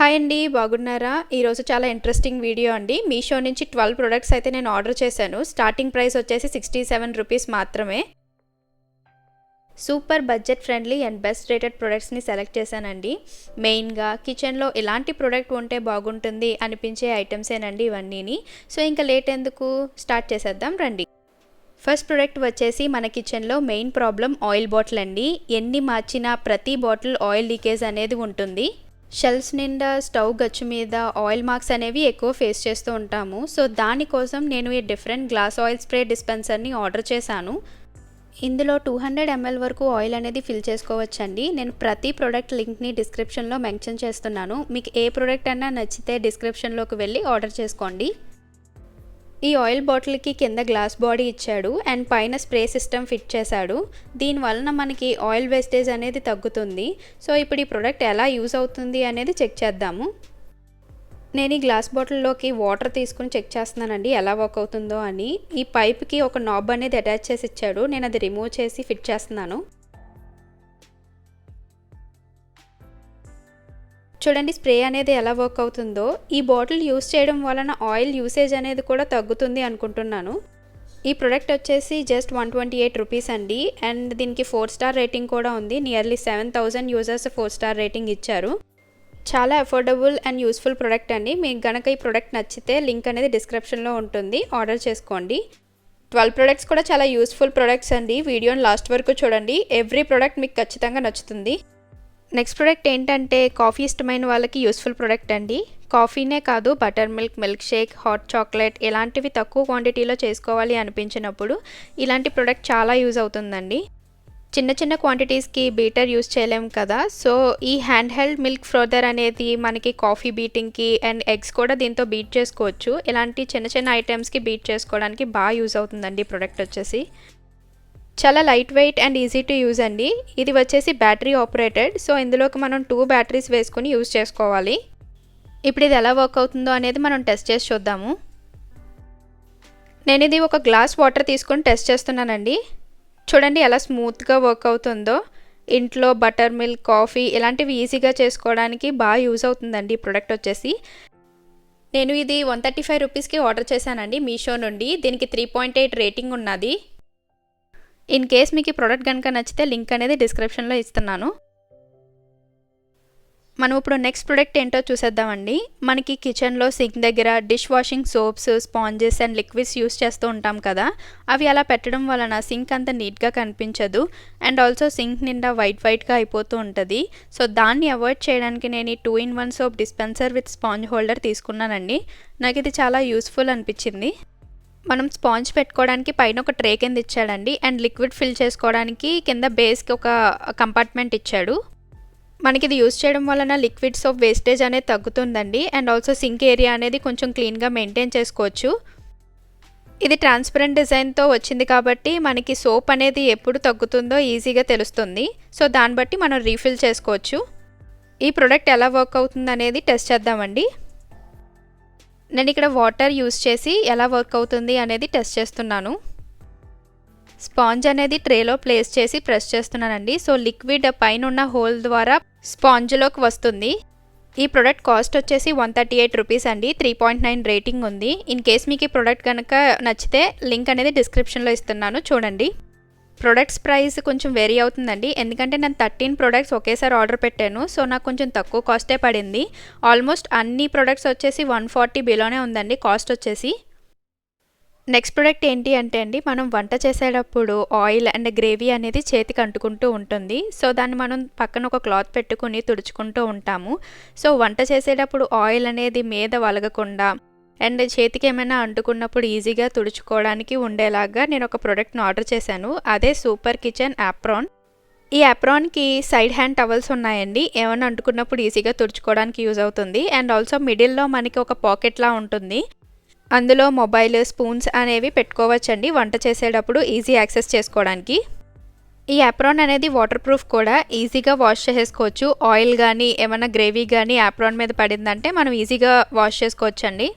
Hi అండి, బాగున్నారా? ఈరోజు చాలా ఇంట్రెస్టింగ్ వీడియో అండి. మీషో నుంచి 12 ప్రొడక్ట్స్ అయితే నేను ఆర్డర్ చేశాను. స్టార్టింగ్ ప్రైస్ వచ్చేసి 67 రూపీస్ మాత్రమే. Super budget friendly and best rated ప్రొడక్ట్స్ని సెలెక్ట్ చేశానండి. మెయిన్గా కిచెన్లో ఎలాంటి ప్రోడక్ట్ ఉంటే బాగుంటుంది అనిపించే ఐటమ్సేనండి ఇవన్నీని. సో ఇంకా లేట్ ఎందుకు, స్టార్ట్ చేసేద్దాం రండి. ఫస్ట్ ప్రోడక్ట్ వచ్చేసి మన కిచెన్లో మెయిన్ ప్రాబ్లం ఆయిల్ బాటిల్ అండి. ఎన్ని మార్చినా ప్రతి బాటిల్ ఆయిల్ లీకేజ్ అనేది ఉంటుంది. షెల్ఫ్స్ నిండా స్టవ్ గచ్చు మీద ఆయిల్ మార్క్స్ అనేవి ఎక్కువ ఫేస్ చేస్తూ ఉంటాము. సో దానికోసం నేను ఈ డిఫరెంట్ గ్లాస్ ఆయిల్ స్ప్రే డిస్పెన్సర్ని ఆర్డర్ చేశాను. ఇందులో 200 ml వరకు ఆయిల్ అనేది ఫిల్ చేసుకోవచ్చండి. నేను ప్రతి ప్రోడక్ట్ లింక్ని డిస్క్రిప్షన్లో మెన్షన్ చేస్తున్నాను. మీకు ఏ ప్రోడక్ట్ అన్నా నచ్చితే డిస్క్రిప్షన్లోకి వెళ్ళి ఆర్డర్ చేసుకోండి. ఈ ఆయిల్ బాటిల్కి కింద గ్లాస్ బాడీ ఇచ్చాడు అండ్ పైన స్ప్రే సిస్టమ్ ఫిట్ చేశాడు. దీనివలన మనకి ఆయిల్ వేస్టేజ్ అనేది తగ్గుతుంది. సో ఇప్పుడు ఈ ప్రోడక్ట్ ఎలా యూజ్ అవుతుంది అనేది చెక్ చేద్దాము. నేను ఈ గ్లాస్ బాటిల్లోకి వాటర్ తీసుకుని చెక్ చేస్తున్నానండి ఎలా వర్క్ అవుతుందో అని. ఈ పైప్కి ఒక నాబ్ అనేది అటాచ్ చేసి ఇచ్చాడు. నేను అది రిమూవ్ చేసి ఫిట్ చేస్తున్నాను. చూడండి స్ప్రే అనేది ఎలా వర్క్ అవుతుందో. ఈ బాటిల్ యూస్ చేయడం వలన ఆయిల్ యూసేజ్ అనేది కూడా తగ్గుతుంది అనుకుంటున్నాను. ఈ ప్రోడక్ట్ వచ్చేసి జస్ట్ 128 రూపీస్ అండి. అండ్ దీనికి 4 స్టార్ రేటింగ్ కూడా ఉంది. నియర్లీ 7000 యూజర్స్ 4 స్టార్ రేటింగ్ ఇచ్చారు. చాలా అఫోర్డబుల్ అండ్ యూస్ఫుల్ ప్రోడక్ట్ అండి. మీకు గనక ఈ ప్రోడక్ట్ నచ్చితే లింక్ అనేది డిస్క్రిప్షన్లో ఉంటుంది, ఆర్డర్ చేసుకోండి. 12 ప్రొడక్ట్స్ కూడా చాలా యూస్ఫుల్ ప్రొడక్ట్స్ అండి. వీడియోని లాస్ట్ వరకు చూడండి. ఎవ్రీ ప్రోడక్ట్ మీకు ఖచ్చితంగా నచ్చుతుంది. నెక్స్ట్ ప్రోడక్ట్ ఏంటంటే కాఫీ ఇష్టమైన వాళ్ళకి యూస్ఫుల్ ప్రోడక్ట్ అండి. కాఫీనే కాదు, butter milk, milk shake, hot chocolate ఇలాంటివి తక్కువ క్వాంటిటీలో చేసుకోవాలి అనిపించినప్పుడు ఇలాంటి ప్రోడక్ట్ చాలా యూజ్ అవుతుందండి. చిన్న చిన్న క్వాంటిటీస్కి బీటర్ యూజ్ చేయలేము కదా. సో ఈ హ్యాండ్ హెల్డ్ మిల్క్ ఫ్రోదర్ అనేది మనకి కాఫీ బీటింగ్కి అండ్ ఎగ్స్ కూడా దీంతో బీట్ చేసుకోవచ్చు. ఇలాంటి చిన్న చిన్న ఐటమ్స్కి బీట్ చేసుకోవడానికి బాగా యూజ్ అవుతుందండి ఈ ప్రోడక్ట్ వచ్చేసి. చాలా light weight and easy to use అండి. ఇది వచ్చేసి బ్యాటరీ ఆపరేటెడ్. సో ఇందులోకి మనం 2 బ్యాటరీస్ వేసుకుని యూజ్ చేసుకోవాలి. ఇప్పుడు ఇది ఎలా వర్క్ అవుతుందో అనేది మనం టెస్ట్ చేసి చూద్దాము. నేను ఇది ఒక గ్లాస్ వాటర్ తీసుకొని టెస్ట్ చేస్తున్నానండి. చూడండి ఎలా స్మూత్గా వర్క్ అవుతుందో. ఇంట్లో బటర్ మిల్క్, కాఫీ ఇలాంటివి ఈజీగా చేసుకోవడానికి బాగా యూజ్ అవుతుందండి ఈ ప్రోడక్ట్ వచ్చేసి. నేను ఇది 135 రూపీస్కి ఆర్డర్ చేశానండి మీషో నుండి. దీనికి 3.8 రేటింగ్ ఉన్నది. ఇన్ కేస్ మీకు ఈ ప్రోడక్ట్ కనుక నచ్చితే లింక్ అనేది డిస్క్రిప్షన్లో ఇస్తున్నాను. మనం ఇప్పుడు నెక్స్ట్ ప్రోడక్ట్ ఏంటో చూసేద్దామండి. మనకి కిచెన్లో సింక్ దగ్గర dish washing soaps, sponges and liquids use చేస్తూ ఉంటాం కదా. అవి అలా పెట్టడం వలన సింక్ అంత నీట్గా కనిపించదు అండ్ ఆల్సో సింక్ నిండా వైట్గా అయిపోతూ ఉంటుంది. సో దాన్ని అవాయిడ్ చేయడానికి నేను ఈ 2-in-1 soap dispenser with sponge holder తీసుకున్నానండి. నాకు ఇది చాలా యూస్ఫుల్ అనిపించింది. మనం స్పాంజ్ పెట్టుకోవడానికి పైన ఒక ట్రే కింద ఇచ్చాడండి అండ్ లిక్విడ్ ఫిల్ చేసుకోవడానికి కింద బేస్కి ఒక కంపార్ట్మెంట్ ఇచ్చాడు. మనకి ఇది యూస్ చేయడం వలన లిక్విడ్ సోప్ వేస్టేజ్ అనేది తగ్గుతుందండి అండ్ ఆల్సో సింక్ ఏరియా అనేది కొంచెం క్లీన్గా మెయింటైన్ చేసుకోవచ్చు. ఇది ట్రాన్స్పరెంట్ డిజైన్తో వచ్చింది కాబట్టి మనకి సోప్ అనేది ఎప్పుడు తగ్గుతుందో ఈజీగా తెలుస్తుంది. సో దాన్ని బట్టి మనం రీఫిల్ చేసుకోవచ్చు. ఈ ప్రోడక్ట్ ఎలా వర్క్ అవుతుంది అనేది టెస్ట్ చేద్దామండి. నేను ఇక్కడ వాటర్ యూస్ చేసి ఎలా వర్క్ అవుతుంది అనేది టెస్ట్ చేస్తున్నాను. స్పాంజ్ అనేది ట్రేలో ప్లేస్ చేసి ప్రెస్ చేస్తున్నానండి. సో లిక్విడ్ పైన ఉన్న హోల్ ద్వారా స్పాంజ్లోకి వస్తుంది. ఈ ప్రోడక్ట్ కాస్ట్ వచ్చేసి 138 రూపీస్ అండి. 3.9 రేటింగ్ ఉంది. ఇన్ కేస్ మీకు ఈ ప్రోడక్ట్ కనుక నచ్చితే లింక్ అనేది డిస్క్రిప్షన్లో ఇస్తున్నాను, చూడండి. ప్రొడక్ట్స్ ప్రైస్ కొంచెం వేరీ అవుతుందండి. ఎందుకంటే నేను 13 ప్రొడక్ట్స్ ఒకేసారి ఆర్డర్ పెట్టాను. సో నాకు కొంచెం తక్కువ కాస్టే పడింది. ఆల్మోస్ట్ అన్ని ప్రొడక్ట్స్ వచ్చేసి 140 బిలోనే ఉందండి కాస్ట్ వచ్చేసి. నెక్స్ట్ ప్రోడక్ట్ ఏంటి అంటే అండి, మనం వంట చేసేటప్పుడు ఆయిల్ అండ్ గ్రేవీ అనేది చేతికి అంటుకుంటూ ఉంటుంది. సో దాన్ని మనం పక్కన ఒక క్లాత్ పెట్టుకుని తుడుచుకుంటూ ఉంటాము. సో వంట చేసేటప్పుడు ఆయిల్ అనేది మీద వలగకుండా అండ్ చేతికి ఏమైనా అంటుకున్నప్పుడు ఈజీగా తుడుచుకోవడానికి ఉండేలాగా నేను ఒక ప్రోడక్ట్ని ఆర్డర్ చేశాను. అదే సూపర్ కిచెన్ యాప్రాన్. ఈ యాప్రాన్కి సైడ్ హ్యాండ్ టవల్స్ ఉన్నాయండి. ఏమైనా అంటుకున్నప్పుడు ఈజీగా తుడుచుకోవడానికి యూజ్ అవుతుంది. అండ్ ఆల్సో మిడిల్లో మనకి ఒక పాకెట్లా ఉంటుంది. అందులో మొబైల్, స్పూన్స్ అనేవి పెట్టుకోవచ్చండి వంట చేసేటప్పుడు ఈజీ యాక్సెస్ చేసుకోవడానికి. ఈ యాప్రాన్ అనేది వాటర్ ప్రూఫ్ కూడా, ఈజీగా వాష్ చేసుకోవచ్చు. ఆయిల్ కానీ ఏమైనా గ్రేవీ కానీ యాప్రాన్ మీద పడిందంటే మనం ఈజీగా వాష్ చేసుకోవచ్చండి.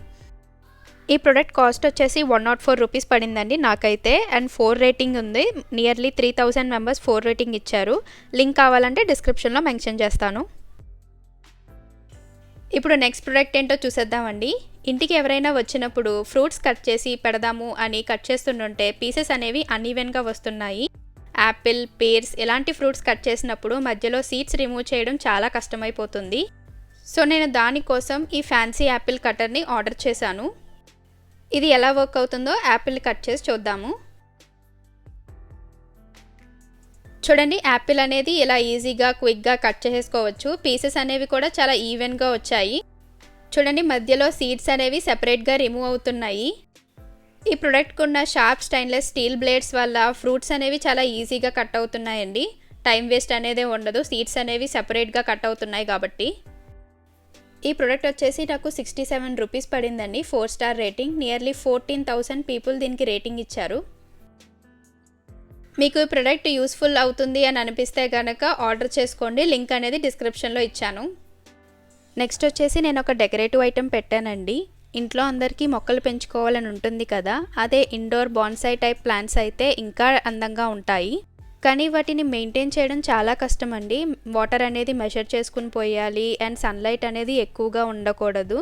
ఈ ప్రోడక్ట్ కాస్ట్ వచ్చేసి 104 రూపీస్ పడిందండి నాకైతే. అండ్ 4 రేటింగ్ ఉంది. నియర్లీ 3000 మెంబర్స్ 4 రేటింగ్ ఇచ్చారు. లింక్ కావాలంటే డిస్క్రిప్షన్లో మెన్షన్ చేస్తాను. ఇప్పుడు నెక్స్ట్ ప్రోడక్ట్ ఏంటో చూసేద్దామండి. ఇంటికి ఎవరైనా వచ్చినప్పుడు ఫ్రూట్స్ కట్ చేసి పెడదాము అని కట్ చేస్తుంటే పీసెస్ అనేవి అన్ఈవెన్గా వస్తున్నాయి. యాపిల్, పేర్స్ ఇలాంటి ఫ్రూట్స్ కట్ చేసినప్పుడు మధ్యలో సీడ్స్ రిమూవ్ చేయడం చాలా కష్టమైపోతుంది. సో నేను దానికోసం ఈ ఫ్యాన్సీ యాపిల్ కట్టర్ని ఆర్డర్ చేశాను. ఇది ఎలా వర్క్ అవుతుందో యాపిల్ కట్ చేసి చూద్దాము. చూడండి, యాపిల్ అనేది ఇలా ఈజీగా క్విక్గా కట్ చేసుకోవచ్చు. పీసెస్ అనేవి కూడా చాలా ఈవెన్గా వచ్చాయి. చూడండి, మధ్యలో సీడ్స్ అనేవి సెపరేట్గా రిమూవ్ అవుతున్నాయి. ఈ ప్రోడక్ట్కి ఉన్న షార్ప్ స్టెయిన్లెస్ స్టీల్ బ్లేడ్స్ వల్ల ఫ్రూట్స్ అనేవి చాలా ఈజీగా కట్ అవుతున్నాయండి. టైం వేస్ట్ అనేది ఉండదు, సీడ్స్ అనేవి సెపరేట్గా కట్ అవుతున్నాయి కాబట్టి. ఈ ప్రోడక్ట్ వచ్చేసి నాకు 67 రూపీస్ పడిందండి. 4 స్టార్ రేటింగ్. నియర్లీ 14,000 పీపుల్ దీనికి రేటింగ్ ఇచ్చారు. మీకు ఈ ప్రోడక్ట్ యూస్ఫుల్ అవుతుంది అని అనిపిస్తే కనుక ఆర్డర్ చేసుకోండి. లింక్ అనేది డిస్క్రిప్షన్లో ఇచ్చాను. నెక్స్ట్ వచ్చేసి నేను ఒక డెకరేటివ్ ఐటెం పెట్టానండి. ఇంట్లో అందరికీ మొక్కలు పెంచుకోవాలని ఉంటుంది కదా, అదే ఇండోర్ బాన్సాయి టైప్ ప్లాంట్స్ అయితే ఇంకా అందంగా ఉంటాయి. కానీ వాటిని మెయింటైన్ చేయడం చాలా కష్టం అండి. వాటర్ అనేది మెజర్ చేసుకుని పోయాలి అండ్ సన్లైట్ అనేది ఎక్కువగా ఉండకూడదు.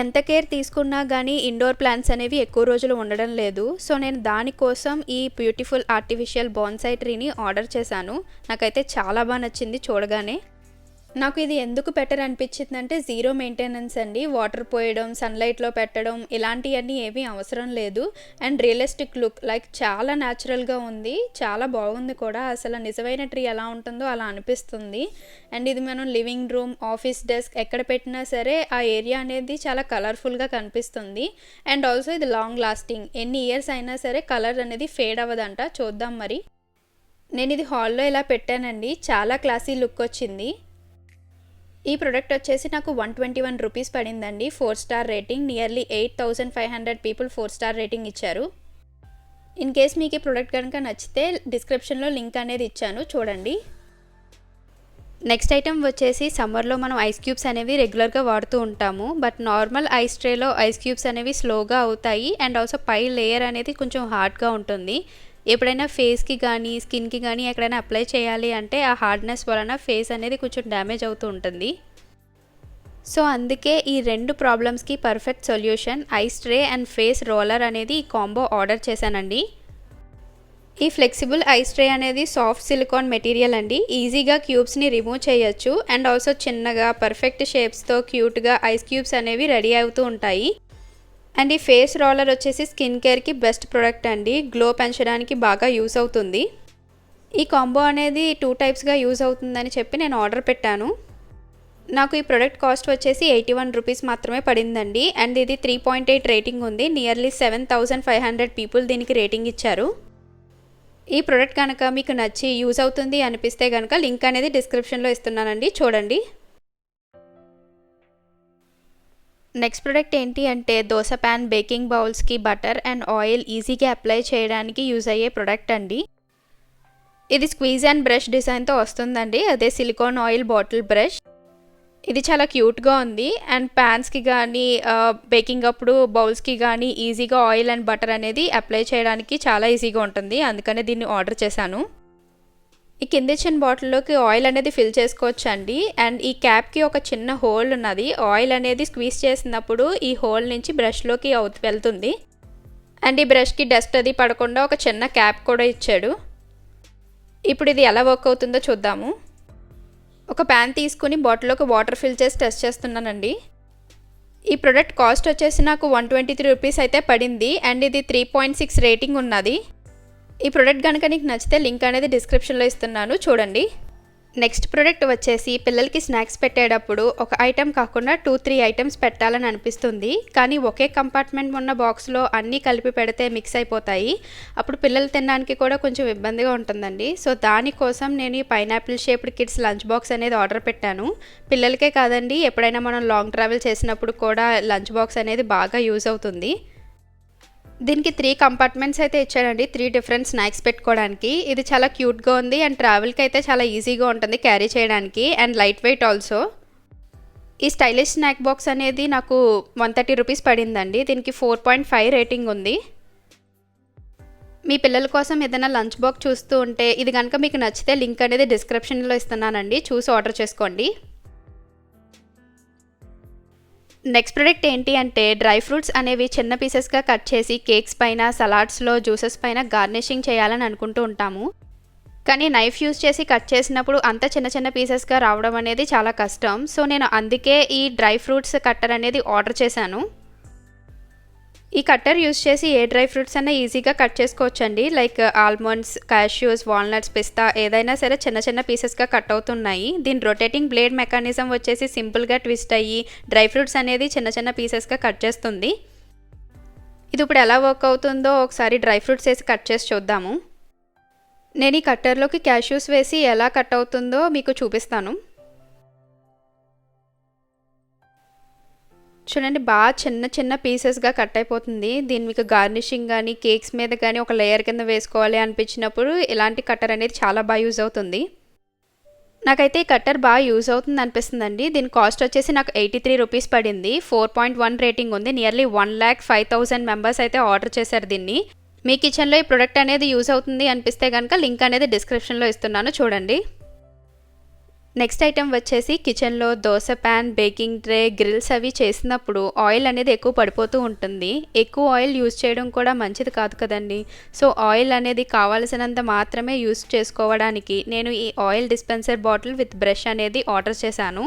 ఎంత కేర్ తీసుకున్నా కానీ ఇండోర్ ప్లాంట్స్ అనేవి ఎక్కువ రోజులు ఉండడం లేదు. సో నేను దానికోసం ఈ బ్యూటిఫుల్ ఆర్టిఫిషియల్ బాన్సాయి ట్రీని ఆర్డర్ చేశాను. నాకైతే చాలా బాగా నచ్చింది చూడగానే. నాకు ఇది ఎందుకు బెటర్ అనిపించిందంటే జీరో మెయింటెనెన్స్ అండి. వాటర్ పోయడం, సన్లైట్లో పెట్టడం ఇలాంటివన్నీ ఏమీ అవసరం లేదు. అండ్ రియలిస్టిక్ లుక్, లైక్ చాలా న్యాచురల్గా ఉంది, చాలా బాగుంది కూడా. అసలు నిజమైన ట్రీ ఎలా ఉంటుందో అలా అనిపిస్తుంది. అండ్ ఇది మనం లివింగ్ రూమ్, ఆఫీస్ డెస్క్ ఎక్కడ పెట్టినా సరే ఆ ఏరియా అనేది చాలా కలర్ఫుల్గా కనిపిస్తుంది. అండ్ ఆల్సో ఇది లాంగ్ లాస్టింగ్, ఎన్ని ఇయర్స్ అయినా సరే కలర్ అనేది ఫేడ్ అవ్వదంట. చూద్దాం మరి. నేను ఇది హాల్లో ఇలా పెట్టానండి, చాలా క్లాసీ లుక్ వచ్చింది. ఈ ప్రోడక్ట్ వచ్చేసి నాకు 121 రూపీస్ పడిందండి. 4 star rating. Nearly 8,500 people 4 star rating ఇచ్చారు. ఇన్ కేస్ మీకు ఈ ప్రోడక్ట్ కనుక నచ్చితే డిస్క్రిప్షన్లో లింక్ అనేది ఇచ్చాను, చూడండి. నెక్స్ట్ ఐటెం వచ్చేసి సమ్మర్లో మనం ఐస్ క్యూబ్స్ అనేవి రెగ్యులర్గా వాడుతూ ఉంటాము. బట్ నార్మల్ ఐస్ ట్రేలో ఐస్ క్యూబ్స్ అనేవి స్లోగా అవుతాయి. అండ్ ఆల్సో పై లేయర్ అనేది కొంచెం హార్డ్గా ఉంటుంది. ఎప్పుడైనా ఫేస్కి కానీ స్కిన్కి కానీ ఎక్కడైనా అప్లై చేయాలి అంటే ఆ హార్డ్నెస్ వలన ఫేస్ అనేది కొంచెం డ్యామేజ్ అవుతూ ఉంటుంది. సో అందుకే ఈ 2 ప్రాబ్లమ్స్కి perfect solution ice tray and face roller అనేది ఈ కాంబో ఆర్డర్ చేశానండి. ఈ ఫ్లెక్సిబుల్ ఐస్ ట్రే అనేది సాఫ్ట్ సిలికాన్ మెటీరియల్ అండి. ఈజీగా క్యూబ్స్ని రిమూవ్ చేయొచ్చు. అండ్ ఆల్సో చిన్నగా పర్ఫెక్ట్ షేప్స్తో క్యూట్గా ఐస్ క్యూబ్స్ అనేవి రెడీ అవుతూ ఉంటాయి. అండ్ ఈ ఫేస్ రోలర్ వచ్చేసి స్కిన్ కేర్కి బెస్ట్ ప్రోడక్ట్ అండి. గ్లో పెంచడానికి బాగా యూస్ అవుతుంది. ఈ కాంబో అనేది 2 టైప్స్గా యూజ్ అవుతుందని చెప్పి నేను ఆర్డర్ పెట్టాను. నాకు ఈ ప్రోడక్ట్ కాస్ట్ వచ్చేసి 81 రూపీస్ మాత్రమే పడిందండి. అండ్ ఇది 3.8 రేటింగ్ ఉంది. నియర్లీ 7,500 పీపుల్ దీనికి రేటింగ్ ఇచ్చారు. ఈ ప్రోడక్ట్ కనుక మీకు నచ్చి యూజ్ అవుతుంది అనిపిస్తే కనుక లింక్ అనేది డిస్క్రిప్షన్లో ఇస్తున్నానండి, చూడండి. నెక్స్ట్ ప్రోడక్ట్ ఏంటి అంటే దోశ ప్యాన్, బేకింగ్ బౌల్స్కి బటర్ అండ్ ఆయిల్ ఈజీగా అప్లై చేయడానికి యూజ్ అయ్యే ప్రోడక్ట్ అండి. ఇది స్క్వీజ్ అండ్ బ్రష్ డిజైన్తో వస్తుందండి. అదే సిలికాన్ ఆయిల్ బాటిల్ బ్రష్. ఇది చాలా క్యూట్గా ఉంది. అండ్ ప్యాన్స్కి కానీ బేకింగ్ అప్పుడు బౌల్స్కి కానీ ఈజీగా ఆయిల్ అండ్ బటర్ అనేది అప్లై చేయడానికి చాలా ఈజీగా ఉంటుంది. అందుకనే దీన్ని ఆర్డర్ చేశాను. ఈ కింద ఇచ్చిన బాటిల్లోకి ఆయిల్ అనేది ఫిల్ చేసుకోవచ్చు అండి. అండ్ ఈ క్యాప్కి ఒక చిన్న హోల్ ఉన్నది. ఆయిల్ అనేది స్క్వీజ్ చేసినప్పుడు ఈ హోల్ నుంచి బ్రష్లోకి వెళ్తుంది. అండ్ ఈ బ్రష్కి డస్ట్ అది పడకుండా ఒక చిన్న క్యాప్ కూడా ఇచ్చాడు. ఇప్పుడు ఇది ఎలా వర్క్ అవుతుందో చూద్దాము. ఒక ప్యాన్ తీసుకుని బాటిల్లోకి వాటర్ ఫిల్ చేసి టెస్ట్ చేస్తున్నానండి. ఈ ప్రోడక్ట్ కాస్ట్ వచ్చేసి నాకు 123 రూపీస్ అయితే పడింది. అండ్ ఇది 3.6 రేటింగ్ ఉన్నది. ఈ ప్రోడక్ట్ కనుక నీకు నచ్చితే లింక్ అనేది డిస్క్రిప్షన్లో ఇస్తున్నాను, చూడండి. నెక్స్ట్ ప్రోడక్ట్ వచ్చేసి పిల్లలకి స్నాక్స్ పెట్టేటప్పుడు ఒక ఐటెం కాకుండా 2-3 ఐటమ్స్ పెట్టాలని అనిపిస్తుంది. కానీ ఒకే కంపార్ట్మెంట్ ఉన్న బాక్స్లో అన్నీ కలిపి పెడితే మిక్స్ అయిపోతాయి. అప్పుడు పిల్లలు తినడానికి కూడా కొంచెం ఇబ్బందిగా ఉంటుందండి. సో దానికోసం నేను ఈ pineapple shaped kids lunch box అనేది ఆర్డర్ పెట్టాను. పిల్లలకే కాదండి, ఎప్పుడైనా మనం లాంగ్ ట్రావెల్ చేసినప్పుడు కూడా లంచ్ బాక్స్ అనేది బాగా యూజ్ అవుతుంది. దీనికి 3 కంపార్ట్మెంట్స్ అయితే ఇచ్చాడండి, 3 డిఫరెంట్ స్నాక్స్ పెట్టుకోవడానికి. ఇది చాలా క్యూట్గా ఉంది. అండ్ ట్రావెల్కి అయితే చాలా ఈజీగా ఉంటుంది క్యారీ చేయడానికి. And light weight also. ఈ స్టైలిష్ స్నాక్ బాక్స్ అనేది నాకు 130 రూపీస్ పడిందండి. దీనికి 4.5 రేటింగ్ ఉంది. మీ పిల్లల కోసం ఏదైనా లంచ్ బాక్స్ చూస్తూ ఉంటే ఇది కనుక మీకు నచ్చితే లింక్ అనేది డిస్క్రిప్షన్లో ఇస్తున్నానండి, చూసి ఆర్డర్ చేసుకోండి. నెక్స్ట్ ప్రోడక్ట్ ఏంటి అంటే డ్రై ఫ్రూట్స్ అనేవి చిన్న పీసెస్గా కట్ చేసి కేక్స్ పైన, సలాడ్స్లో, జ్యూసెస్ పైన గార్నిషింగ్ చేయాలని అనుకుంటూ ఉంటాము. కానీ నైఫ్ యూస్ చేసి కట్ చేసినప్పుడు అంత చిన్న చిన్న పీసెస్గా రావడం అనేది చాలా కష్టం. సో నేను అందుకే ఈ డ్రై ఫ్రూట్స్ కట్టర్ అనేది ఆర్డర్ చేశాను. ఈ కట్టర్ యూస్ చేసి ఏ డ్రై ఫ్రూట్స్ అన్నా ఈజీగా కట్ చేసుకోవచ్చండి. లైక్ ఆల్మండ్స్, క్యాష్యూస్, వాల్నట్స్, పిస్తా ఏదైనా సరే చిన్న చిన్న పీసెస్గా కట్ అవుతున్నాయి. దీని రొటేటింగ్ బ్లేడ్ మెకానిజం వచ్చేసి సింపుల్గా ట్విస్ట్ అయ్యి డ్రై ఫ్రూట్స్ అనేది చిన్న చిన్న పీసెస్గా కట్ చేస్తుంది. ఇది ఇప్పుడు ఎలా వర్క్ అవుతుందో ఒకసారి డ్రై ఫ్రూట్స్ వేసి కట్ చేసి చూద్దాము. నేను ఈ కట్టర్లోకి క్యాష్యూస్ వేసి ఎలా కట్ అవుతుందో మీకు చూపిస్తాను. చూడండి, బాగా చిన్న చిన్న పీసెస్గా కట్ అయిపోతుంది. దీని మీకు గార్నిషింగ్ కానీ, కేక్స్ మీద కానీ ఒక లేయర్ కింద వేసుకోవాలి అనిపించినప్పుడు ఇలాంటి కట్టర్ అనేది చాలా బాగా యూజ్ అవుతుంది. నాకైతే ఈ కట్టర్ బాగా యూజ్ అవుతుంది అనిపిస్తుందండి. దీని కాస్ట్ వచ్చేసి నాకు 83 రూపీస్ పడింది. 4.1 రేటింగ్ ఉంది. నియర్లీ 1,05,000 మెంబర్స్ అయితే ఆర్డర్ చేశారు దీన్ని. మీ కిచెన్లో ఈ ప్రోడక్ట్ అనేది యూజ్ అవుతుంది అనిపిస్తే కనుక లింక్ అనేది డిస్క్రిప్షన్లో ఇస్తున్నాను, చూడండి. నెక్స్ట్ ఐటెం వచ్చేసి కిచెన్లో dosa pan, baking tray, grills అవి చేసినప్పుడు ఆయిల్ అనేది ఎక్కువ పడిపోతూ ఉంటుంది. ఎక్కువ ఆయిల్ యూజ్ చేయడం కూడా మంచిది కాదు కదండి. సో ఆయిల్ అనేది కావాల్సినంత మాత్రమే యూజ్ చేసుకోవడానికి నేను ఈ oil dispenser bottle with brush అనేది ఆర్డర్ చేశాను.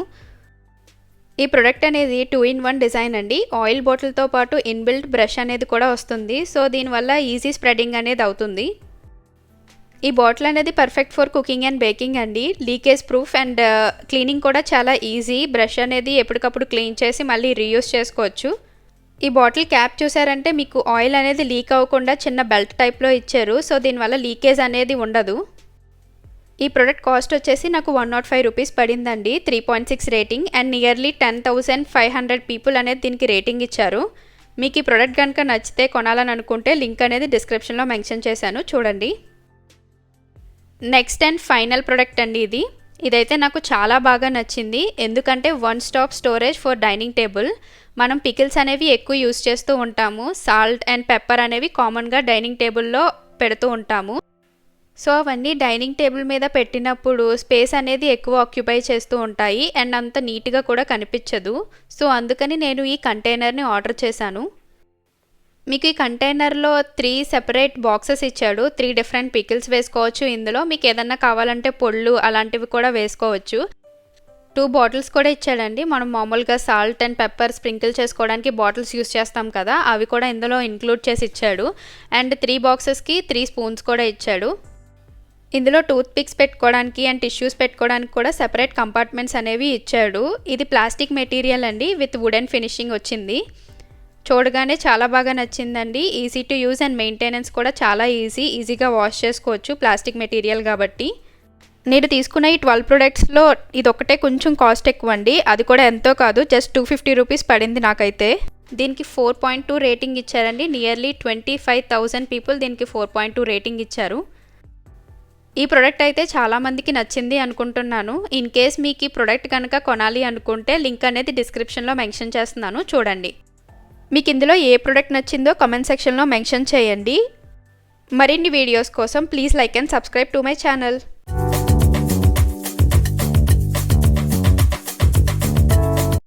ఈ ప్రోడక్ట్ అనేది 2-in-1 డిజైన్ అండి. ఆయిల్ బాటిల్తో పాటు ఇన్బిల్ట్ బ్రష్ అనేది కూడా వస్తుంది. సో దీనివల్ల ఈజీ స్ప్రెడింగ్ అనేది అవుతుంది. ఈ బాటిల్ అనేది perfect for cooking and baking అండి. లీకేజ్ ప్రూఫ్ అండ్ క్లీనింగ్ కూడా చాలా ఈజీ. బ్రష్ అనేది ఎప్పటికప్పుడు క్లీన్ చేసి మళ్ళీ రీయూస్ చేసుకోవచ్చు. ఈ బాటిల్ క్యాప్ చూసారంటే మీకు ఆయిల్ అనేది లీక్ అవ్వకుండా చిన్న బెల్ట్ టైప్లో ఇచ్చారు. సో దీనివల్ల లీకేజ్ అనేది ఉండదు. ఈ ప్రోడక్ట్ కాస్ట్ వచ్చేసి నాకు 105 రూపీస్ పడిందండి. 3.6 రేటింగ్ అండ్ నియర్లీ 10,500 పీపుల్ అనేది దీనికి రేటింగ్ ఇచ్చారు. మీకు ఈ ప్రోడక్ట్ కనుక నచ్చితే కొనాలని అనుకుంటే లింక్ అనేది డిస్క్రిప్షన్లో మెన్షన్ చేశాను, చూడండి. నెక్స్ట్ అండ్ ఫైనల్ ప్రోడక్ట్ అండి ఇది. ఇదైతే నాకు చాలా బాగా నచ్చింది. ఎందుకంటే 1 stop storage for dining table. మనం పికిల్స్ అనేవి ఎక్కువ యూస్ చేస్తూ ఉంటాము. సాల్ట్ అండ్ పెప్పర్ అనేవి కామన్గా డైనింగ్ టేబుల్లో పెడుతూ ఉంటాము. సో అవన్నీ డైనింగ్ టేబుల్ మీద పెట్టినప్పుడు స్పేస్ అనేది ఎక్కువ ఆక్యుపై చేస్తూ ఉంటాయి అండ్ అంత నీట్గా కూడా కనిపించదు. సో అందుకని నేను ఈ కంటైనర్ని ఆర్డర్ చేశాను. మీకు ఈ కంటైనర్లో 3 సెపరేట్ బాక్సెస్ ఇచ్చాడు. 3 డిఫరెంట్ పికిల్స్ వేసుకోవచ్చు. ఇందులో మీకు ఏదన్నా కావాలంటే పొళ్ళు అలాంటివి కూడా వేసుకోవచ్చు. 2 బాటిల్స్ కూడా ఇచ్చాడండి. మనం మామూలుగా సాల్ట్ అండ్ పెప్పర్ స్ప్రింకిల్ చేసుకోవడానికి బాటిల్స్ యూస్ చేస్తాం కదా, అవి కూడా ఇందులో ఇంక్లూడ్ చేసి ఇచ్చాడు. అండ్ 3 బాక్సెస్కి 3 స్పూన్స్ కూడా ఇచ్చాడు. ఇందులో టూత్ పిక్స్ పెట్టుకోవడానికి అండ్ టిష్యూస్ పెట్టుకోవడానికి కూడా సెపరేట్ కంపార్ట్మెంట్స్ అనేవి ఇచ్చాడు. ఇది ప్లాస్టిక్ మెటీరియల్ అండి, విత్ వుడెన్ ఫినిషింగ్ వచ్చింది. చూడగానే చాలా బాగా నచ్చిందండి. Easy to use and maintenance కూడా చాలా ఈజీగా వాష్ చేసుకోవచ్చు ప్లాస్టిక్ మెటీరియల్ కాబట్టి. నేను తీసుకున్న ఈ 12 ప్రొడక్ట్స్లో ఇదొక్కటే కొంచెం కాస్ట్ ఎక్కువ అండి. అది కూడా ఎంతో కాదు, జస్ట్ 250 రూపీస్ పడింది నాకైతే. దీనికి 4.2 రేటింగ్ ఇచ్చారండి. నియర్లీ 25,000 పీపుల్ దీనికి 4.2 రేటింగ్ ఇచ్చారు. ఈ ప్రోడక్ట్ అయితే చాలామందికి నచ్చింది అనుకుంటున్నాను. ఇన్ కేస్ మీకు ఈ ప్రోడక్ట్ కనుక కొనాలి అనుకుంటే లింక్ అనేది డిస్క్రిప్షన్లో మెన్షన్ చేస్తున్నాను, చూడండి. మీకు ఇందులో ఏ ప్రోడక్ట్ నచ్చిందో కామెంట్ సెక్షన్లో మెన్షన్ చేయండి. మరిన్ని వీడియోస్ కోసం please like and subscribe to my channel.